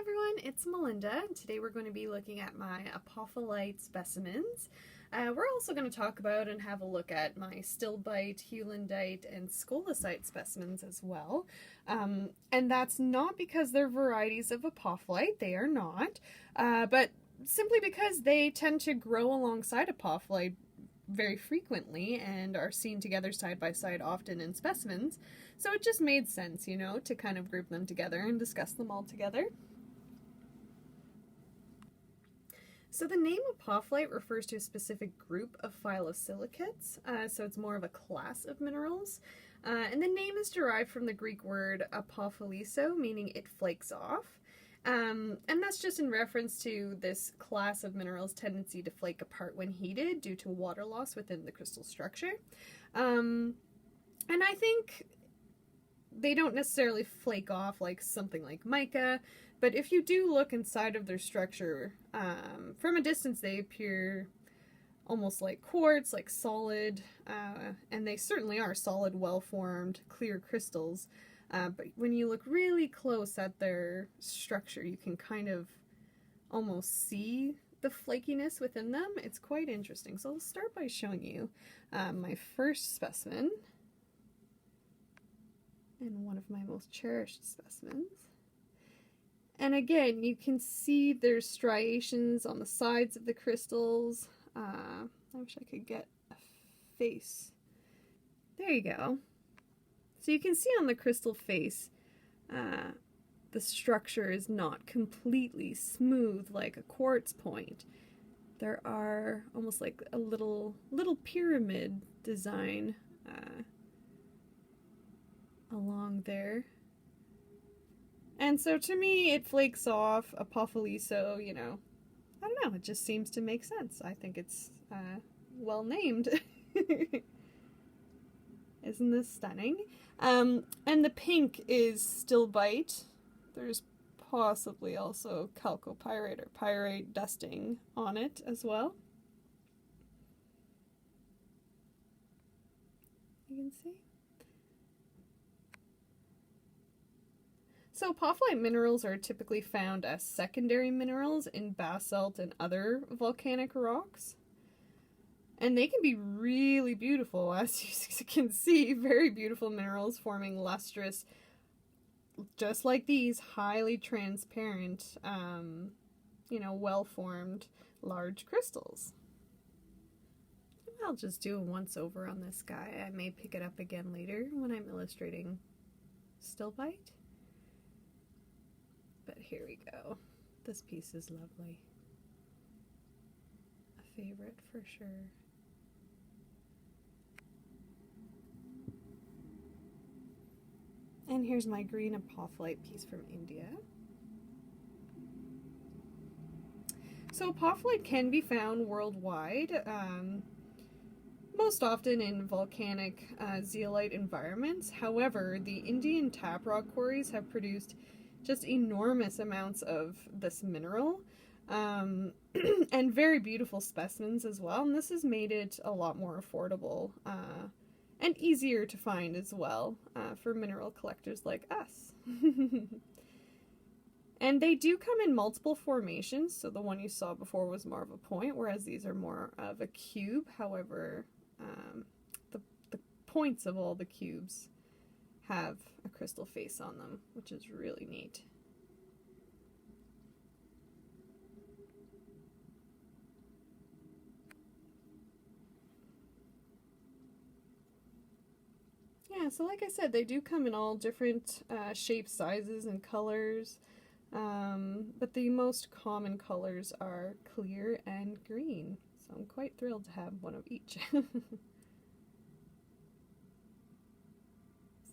everyone, it's Melinda, and today we're going to be looking at my Apophyllite specimens. We're also going to talk about and have a look at my Stilbite, Heulandite, and Scolecite specimens as well. And that's not because they're varieties of Apophyllite, they are not, but simply because they tend to grow alongside Apophyllite very frequently and are seen together side by side often in specimens. So it just made sense, you know, to kind of group them together and discuss them all together. So the name Apophyllite refers to a specific group of phyllosilicates, so it's more of a class of minerals. And the name is derived from the Greek word apophyliso, meaning it flakes off. And that's just in reference to this class of minerals' tendency to flake apart when heated due to water loss within the crystal structure. And I think they don't necessarily flake off like something like mica, but if you do look inside of their structure, from a distance they appear almost like quartz, like solid, and they certainly are solid, well-formed, clear crystals. But when you look really close at their structure, you can kind of almost see the flakiness within them. It's quite interesting. So I'll start by showing you my first specimen, and one of my most cherished specimens. And again, you can see there's striations on the sides of the crystals. I wish I could get a face. There you go. So you can see on the crystal face, the structure is not completely smooth like a quartz point. There are almost like a little pyramid design along there. And so to me, it flakes off, apophyliso, you know, I don't know, it just seems to make sense. I think it's well named. Isn't this stunning? And the pink is Stilbite. There's possibly also chalcopyrite or pyrite dusting on it as well. You can see. So apophyllite minerals are typically found as secondary minerals in basalt and other volcanic rocks. And they can be really beautiful, as you can see, very beautiful minerals forming lustrous, just like these, highly transparent, you know, well-formed large crystals. I'll just do a once-over on this guy. I may pick it up again later when I'm illustrating Stilbite. But here we go. This piece is lovely. A favorite for sure. And here's my green apophyllite piece from India. So apophyllite can be found worldwide, most often in volcanic zeolite environments. However, the Indian tap rock quarries have produced just enormous amounts of this mineral, and very beautiful specimens as well, and this has made it a lot more affordable and easier to find as well for mineral collectors like us. And they do come in multiple formations, so the one you saw before was more of a point, whereas these are more of a cube. However, the points of all the cubes have a crystal face on them, which is really neat. Yeah, so like I said, they do come in all different shapes, sizes, and colors, but the most common colors are clear and green, so I'm quite thrilled to have one of each.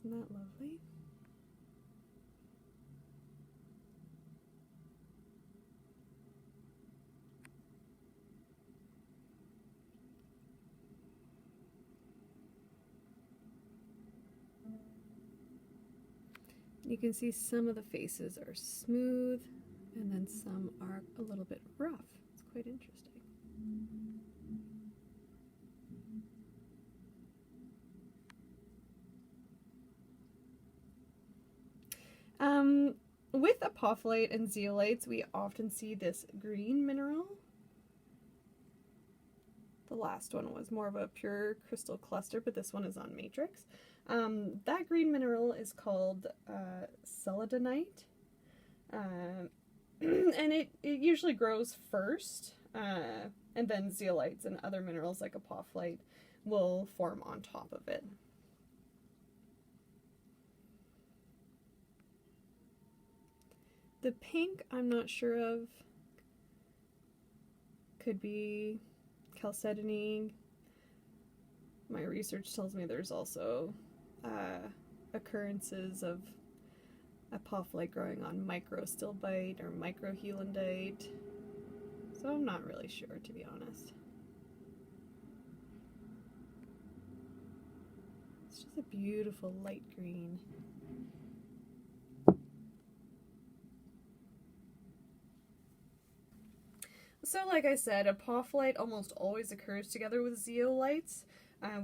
Isn't that lovely? You can see some of the faces are smooth, and then some are a little bit rough. It's quite interesting. With with apophyllite and zeolites, we often see this green mineral. The last one was more of a pure crystal cluster, but this one is on matrix. That green mineral is called Heulandite, and it usually grows first, and then zeolites and other minerals like apophyllite will form on top of it. The pink, I'm not sure of. Could be chalcedony. My research tells me there's also occurrences of apophyllite growing on micro Stilbite or micro Heulandite. So I'm not really sure, to be honest. It's just a beautiful light green. So like I said, apophyllite almost always occurs together with zeolites,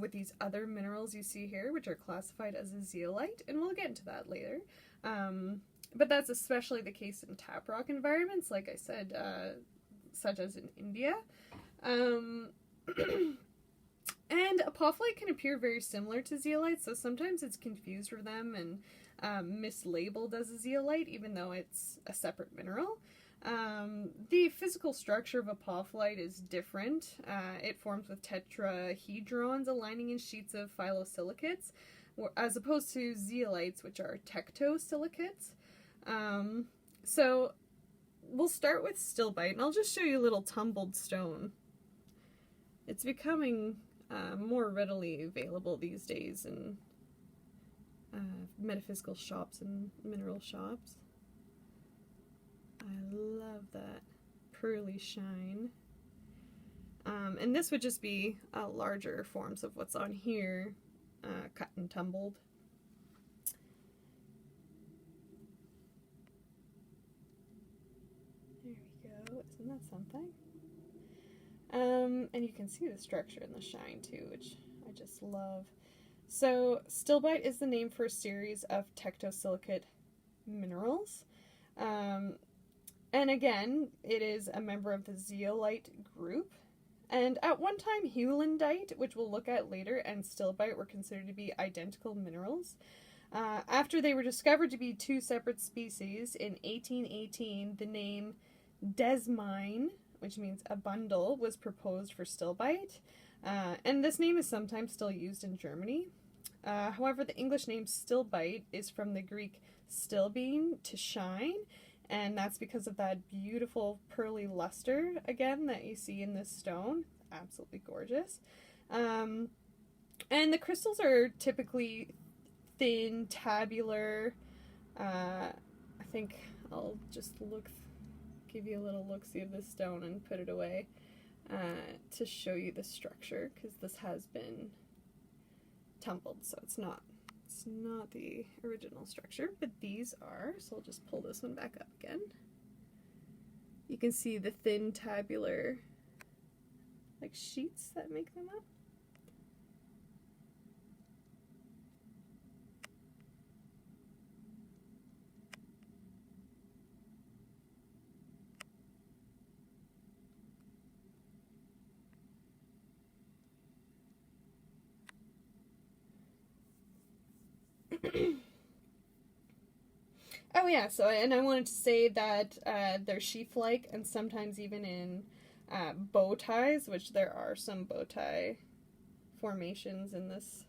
with these other minerals you see here, which are classified as a zeolite, and we'll get into that later. But that's especially the case in taprock environments, like I said, such as in India. And apophyllite can appear very similar to zeolites, so sometimes it's confused with them and mislabeled as a zeolite, even though it's a separate mineral. The physical structure of apophyllite is different. It forms with tetrahedrons aligning in sheets of phyllosilicates, as opposed to zeolites, which are tectosilicates. So we'll start with Stilbite, and I'll just show you a little tumbled stone. It's becoming more readily available these days in metaphysical shops and mineral shops. I love that pearly shine. And this would just be larger forms of what's on here, cut and tumbled. There we go. Isn't that something? And you can see the structure and the shine too, which I just love. So Stilbite is the name for a series of tectosilicate minerals. And again, it is a member of the zeolite group. And at one time, Heulandite, which we'll look at later, and Stilbite were considered to be identical minerals. After they were discovered to be two separate species, in 1818, the name desmine, which means a bundle, was proposed for Stilbite. And this name is sometimes still used in Germany. However, the English name Stilbite is from the Greek stilbein, to shine, and that's because of that beautiful pearly luster, again, that you see in this stone. Absolutely gorgeous. And the crystals are typically thin, tabular. I think I'll just give you a little look-see of this stone and put it away to show you the structure, because this has been tumbled, so it's not the original structure, but these are. So I'll just pull this one back up again. You can see the thin tabular like sheets that make them up. Oh yeah, so and I wanted to say that they're sheath-like, and sometimes even in bow ties, which there are some bow tie formations in this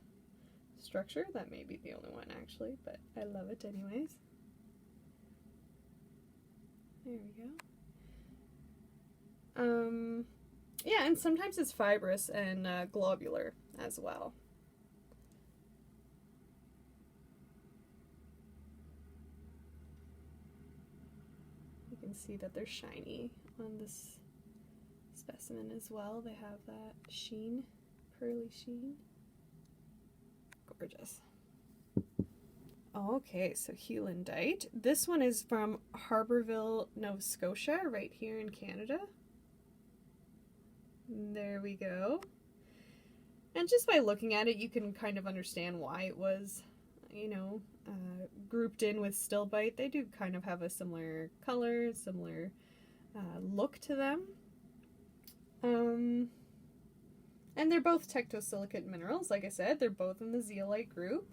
structure. That may be the only one actually, but I love it anyways. There we go. Yeah, and sometimes it's fibrous and globular as well. You can see that they're shiny on this specimen as well. They have that sheen, pearly sheen. Gorgeous. Okay, so Heulandite. This one is from Harbourville, Nova Scotia, right here in Canada. There we go. And just by looking at it, you can kind of understand why it was, grouped in with Stilbite. They do kind of have a similar color, similar look to them. And they're both tectosilicate minerals, like I said. They're both in the zeolite group.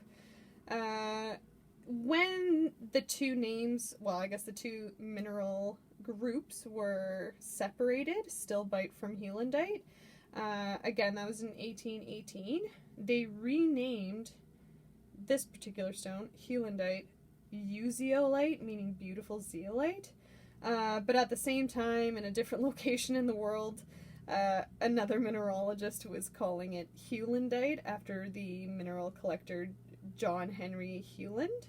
When the two names, well, I guess the two mineral groups were separated, Stilbite from Heulandite, again, that was in 1818, they renamed this particular stone, Heulandite, Zeolite, meaning beautiful zeolite. But at the same time, in a different location in the world, another mineralogist was calling it Heulandite after the mineral collector John Henry Heuland.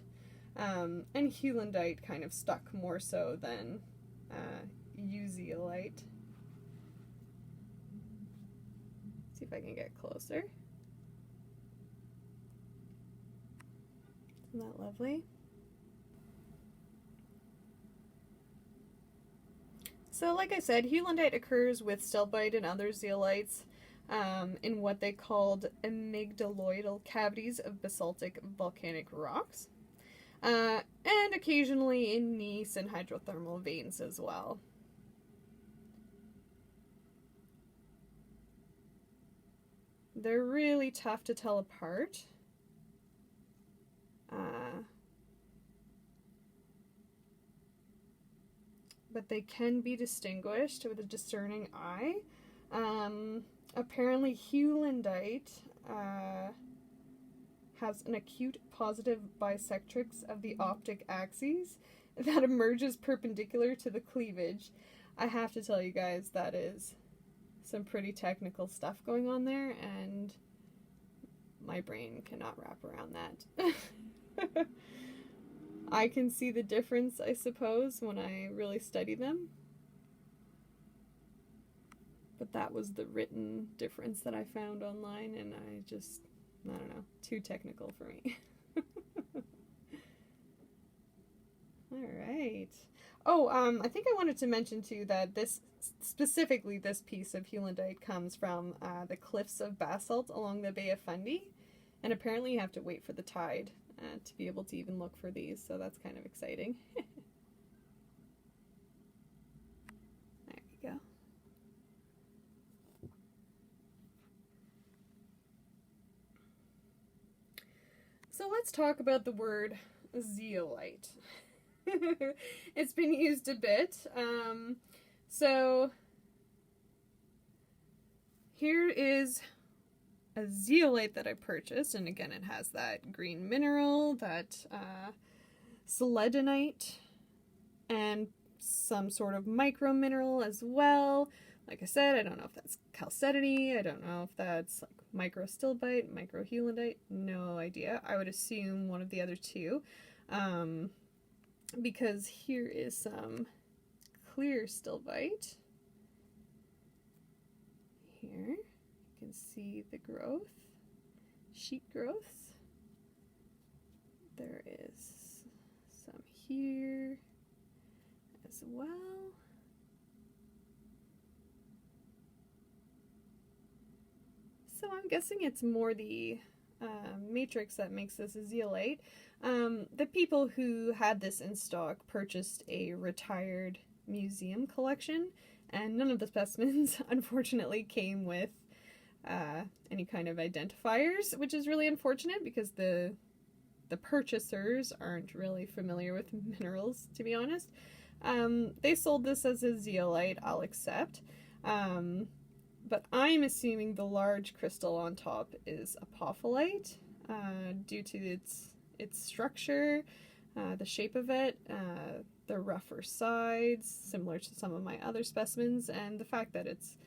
And Heulandite kind of stuck more so than Zeolite. See if I can get closer. Isn't that lovely? So like I said, Heulandite occurs with Stilbite and other zeolites in what they called amygdaloidal cavities of basaltic volcanic rocks, and occasionally in gneiss and hydrothermal veins as well. They're really tough to tell apart. But they can be distinguished with a discerning eye. Apparently Heulandite has an acute positive bisectrix of the optic axes that emerges perpendicular to the cleavage. I have to tell you guys, that is some pretty technical stuff going on there, and my brain cannot wrap around that. I can see the difference, I suppose, when I really study them. But that was the written difference that I found online, and I don't know, too technical for me. Alright. Oh, I think I wanted to mention too that specifically this piece of Heulandite comes from the cliffs of basalt along the Bay of Fundy, and apparently you have to wait for the tide to be able to even look for these, so that's kind of exciting. There we go. So let's talk about the word zeolite. It's been used a bit. So here is a zeolite that I purchased, and again it has that green mineral, that seledonite, and some sort of micro mineral as well. Like I said, I don't know if that's chalcedony, I don't know if that's like micro stilbite, micro heulandite, no idea. I would assume one of the other two, because here is some clear stilbite. Here you can see the growth, sheet growth. There is some here as well. So I'm guessing it's more the matrix that makes this a zeolite. The people who had this in stock purchased a retired museum collection, and none of the specimens unfortunately came with any kind of identifiers, which is really unfortunate because the purchasers aren't really familiar with minerals, to be honest. They sold this as a zeolite, I'll accept. But I'm assuming the large crystal on top is apophyllite, due to its structure, the shape of it, the rougher sides, similar to some of my other specimens, and the fact that it's,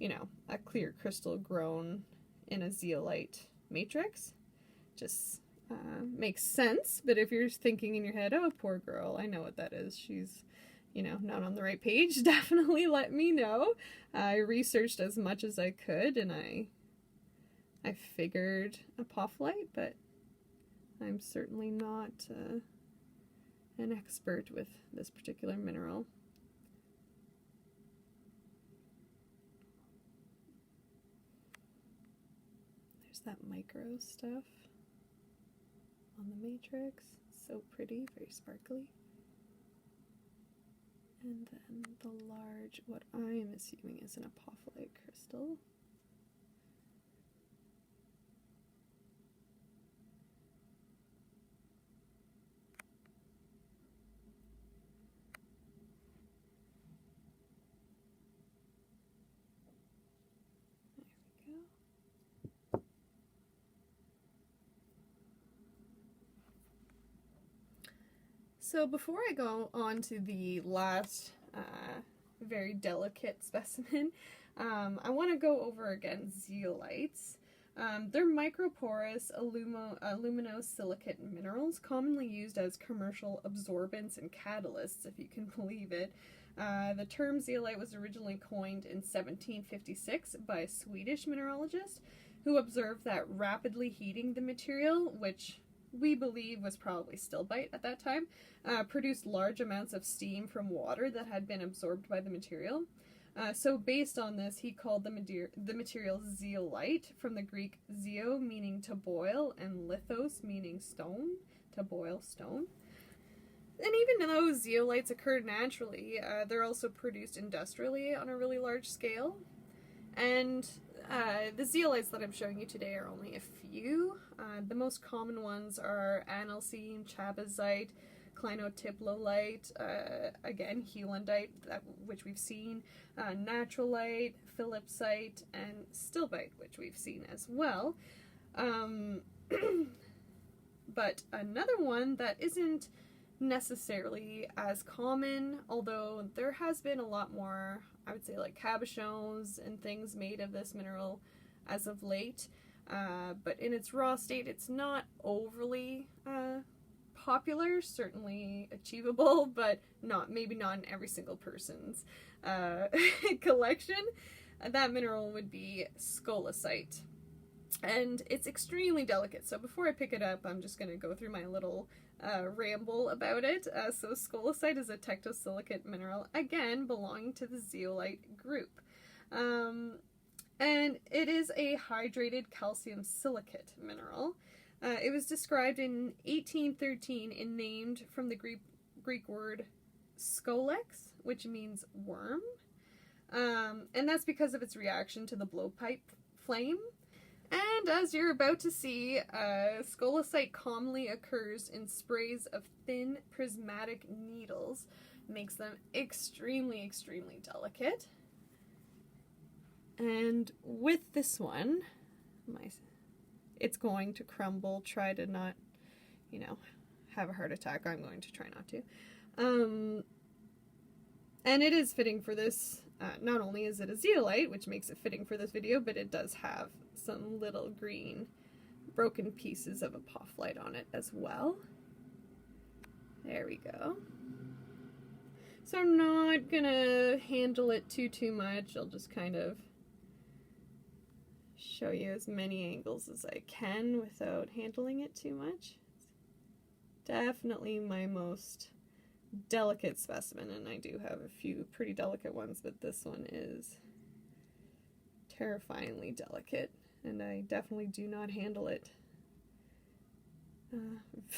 you know, a clear crystal grown in a zeolite matrix. Just makes sense. But if you're thinking in your head, oh, poor girl, I know what that is, she's, you know, not on the right page, definitely let me know. I researched as much as I could, and I figured apophyllite, but I'm certainly not an expert with this particular mineral. There's that micro stuff on the matrix. So pretty, very sparkly. And then the large, what I'm assuming is an Apophyllite crystal. So before I go on to the last very delicate specimen, I want to go over again zeolites. They're microporous aluminosilicate minerals commonly used as commercial absorbents and catalysts, if you can believe it. The term zeolite was originally coined in 1756 by a Swedish mineralogist who observed that rapidly heating the material, which we believe was probably Stilbite at that time, produced large amounts of steam from water that had been absorbed by the material. So based on this, he called the material zeolite, from the Greek zeo meaning to boil and lithos meaning stone, to boil stone. And even though zeolites occur naturally, they're also produced industrially on a really large scale. And the zeolites that I'm showing you today are only a few. The most common ones are analcine, chabazite, clinotyplolite, again, Heulandite, which we've seen, naturalite, philipsite, and stilbite, which we've seen as well. But another one that isn't necessarily as common, although there has been a lot more, I would say, like cabochons and things made of this mineral as of late, but in its raw state it's not overly popular, certainly achievable, but maybe not in every single person's collection. That mineral would be Scolecite, and it's extremely delicate. So before I pick it up, I'm just going to go through my little ramble about it. So Scolecite is a tectosilicate mineral, again belonging to the zeolite group, and it is a hydrated calcium silicate mineral. It was described in 1813 and named from the Greek word scolex, which means worm, and that's because of its reaction to the blowpipe flame. And as you're about to see, Scolecite commonly occurs in sprays of thin prismatic needles, makes them extremely, extremely delicate. And with this one, it's going to crumble. Try to not, have a heart attack. I'm going to try not to. And it is fitting for this. Not only is it a zeolite, which makes it fitting for this video, but it does have some little green broken pieces of apophyllite on it as well. There we go. So I'm not gonna handle it too much. I'll just kind of show you as many angles as I can without handling it too much. It's definitely my most delicate specimen, and I do have a few pretty delicate ones, but this one is terrifyingly delicate, and I definitely do not handle it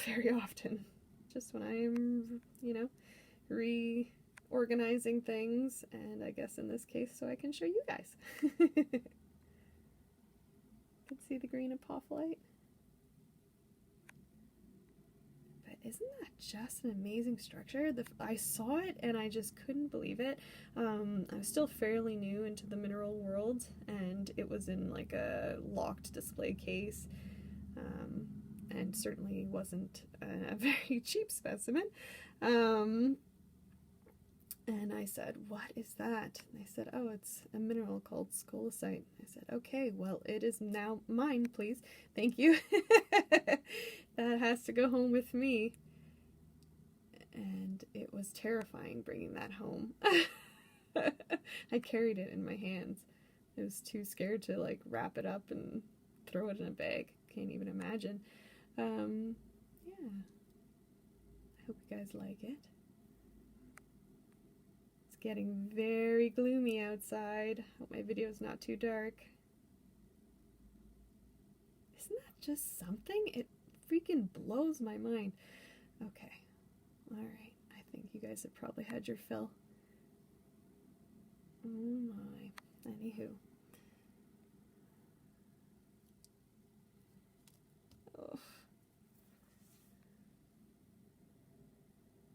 very often. Just when I'm, reorganizing things, and I guess in this case so I can show you guys. You can see the green apophyllite. Isn't that just an amazing structure? I saw it and I just couldn't believe it. I was still fairly new into the mineral world, and it was in like a locked display case, and certainly wasn't a very cheap specimen. And I said, "What is that?" And they said, "Oh, it's a mineral called Scolecite." I said, "Okay, well, it is now mine, please. Thank you." That has to go home with me. And it was terrifying bringing that home. I carried it in my hands. I was too scared to wrap it up and throw it in a bag. Can't even imagine. Yeah. I hope you guys like it. It's getting very gloomy outside. Hope my video is not too dark. Isn't that just something? It freaking blows my mind. Okay. Alright. I think you guys have probably had your fill. Oh my. Anywho. Ugh.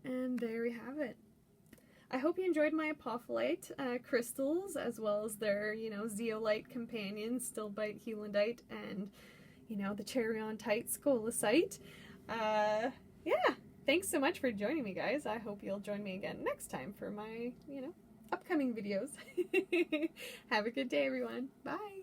And there we have it. I hope you enjoyed my Apophyllite crystals, as well as their, Zeolite companions, Stilbite, Heulandite, and, the Cherry-on-tite Scolecite. Yeah, thanks so much for joining me, guys. I hope you'll join me again next time for my, upcoming videos. Have a good day, everyone. Bye!